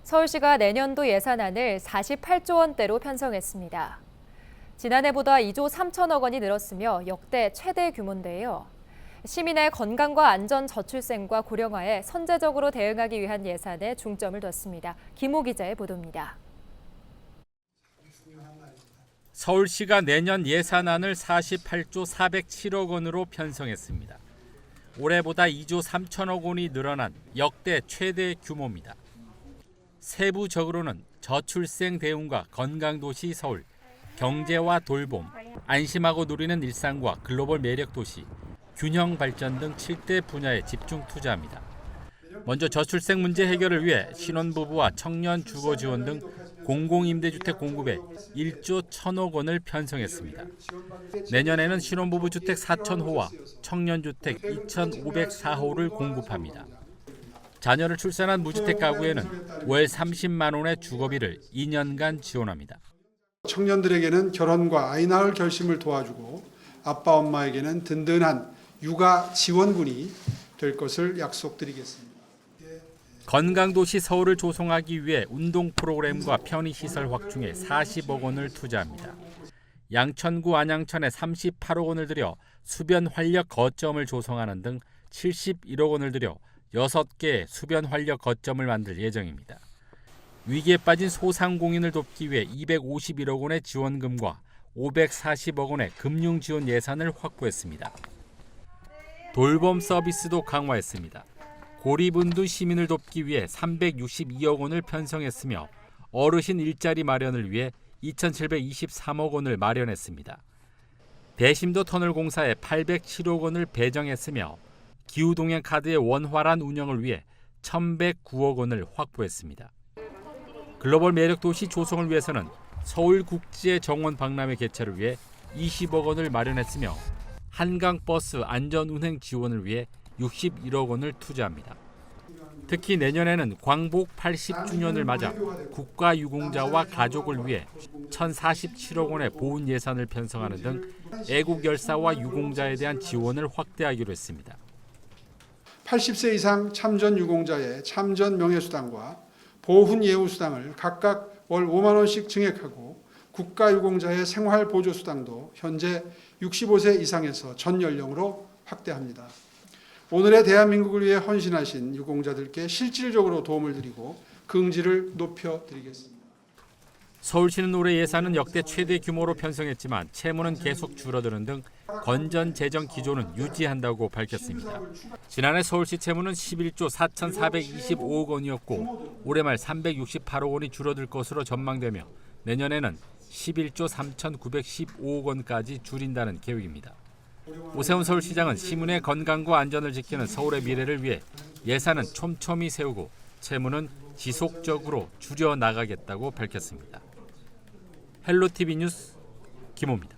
서울시가 내년도 예산안을 48조 원대로 편성했습니다. 지난해보다 2조 3천억 원이 늘었으며 역대 최대 규모인데요. 시민의 건강과 안전 저출생과 고령화에 선제적으로 대응하기 위한 예산에 중점을 뒀습니다. 김호 기자의 보도입니다. 서울시가 내년 예산안을 48조 407억 원으로 편성했습니다. 올해보다 2조 3천억 원이 늘어난 역대 최대 규모입니다. 세부적으로는 저출생 대응과 건강도시 서울, 경제와 돌봄, 안심하고 누리는 일상과 글로벌 매력 도시, 균형 발전 등 7대 분야에 집중 투자합니다. 먼저 저출생 문제 해결을 위해 신혼부부와 청년 주거 지원 등 공공임대주택 공급에 1조 1천억 원을 편성했습니다. 내년에는 신혼부부 주택 4,000호와 청년주택 2,504호를 공급합니다. 자녀를 출산한 무주택 가구에는 월 30만 원의 주거비를 2년간 지원합니다. 청년들에게는 결혼과 아이 낳을 결심을 도와주고 아빠 엄마에게는 든든한 육아 지원군이 될 것을 약속드리겠습니다. 건강도시 서울을 조성하기 위해 운동 프로그램과 편의시설 확충에 40억 원을 투자합니다. 양천구 안양천에 38억 원을 들여 수변 활력 거점을 조성하는 등 71억 원을 들여 6개의 수변 활력 거점을 만들 예정입니다. 위기에 빠진 소상공인을 돕기 위해 251억 원의 지원금과 540억 원의 금융 지원 예산을 확보했습니다. 돌봄 서비스도 강화했습니다. 고리분두 시민을 돕기 위해 362억 원을 편성했으며 어르신 일자리 마련을 위해 2,723억 원을 마련했습니다. 대심도 터널 공사에 807억 원을 배정했으며 기후동행 카드의 원활한 운영을 위해 1,109억 원을 확보했습니다. 글로벌 매력 도시 조성을 위해서는 서울국제 정원 박람회 개최를 위해 20억 원을 마련했으며 한강버스 안전운행 지원을 위해 61억 원을 투자합니다. 특히 내년에는 광복 80주년을 맞아 국가유공자와 가족을 위해 1,047억 원의 보훈 예산을 편성하는 등 애국 열사와 유공자에 대한 지원을 확대하기로 했습니다. 80세 이상 참전 유공자의 참전 명예수당과 보훈 예우수당을 각각 월 5만 원씩 증액하고 국가유공자의 생활보조수당도 현재 65세 이상에서 전 연령으로 확대합니다. 오늘의 대한민국을 위해 헌신하신 유공자들께 실질적으로 도움을 드리고 긍지를 높여드리겠습니다. 서울시는 올해 예산은 역대 최대 규모로 편성했지만 채무는 계속 줄어드는 등 건전 재정 기조는 유지한다고 밝혔습니다. 지난해 서울시 채무는 11조 4,425억 원이었고 올해 말 368억 원이 줄어들 것으로 전망되며 내년에는 11조 3,915억 원까지 줄인다는 계획입니다. 오세훈 서울시장은 시민의 건강과 안전을 지키는 서울의 미래를 위해 예산은 촘촘히 세우고 채무는 지속적으로 줄여나가겠다고 밝혔습니다. 헬로티비 뉴스 김호입니다.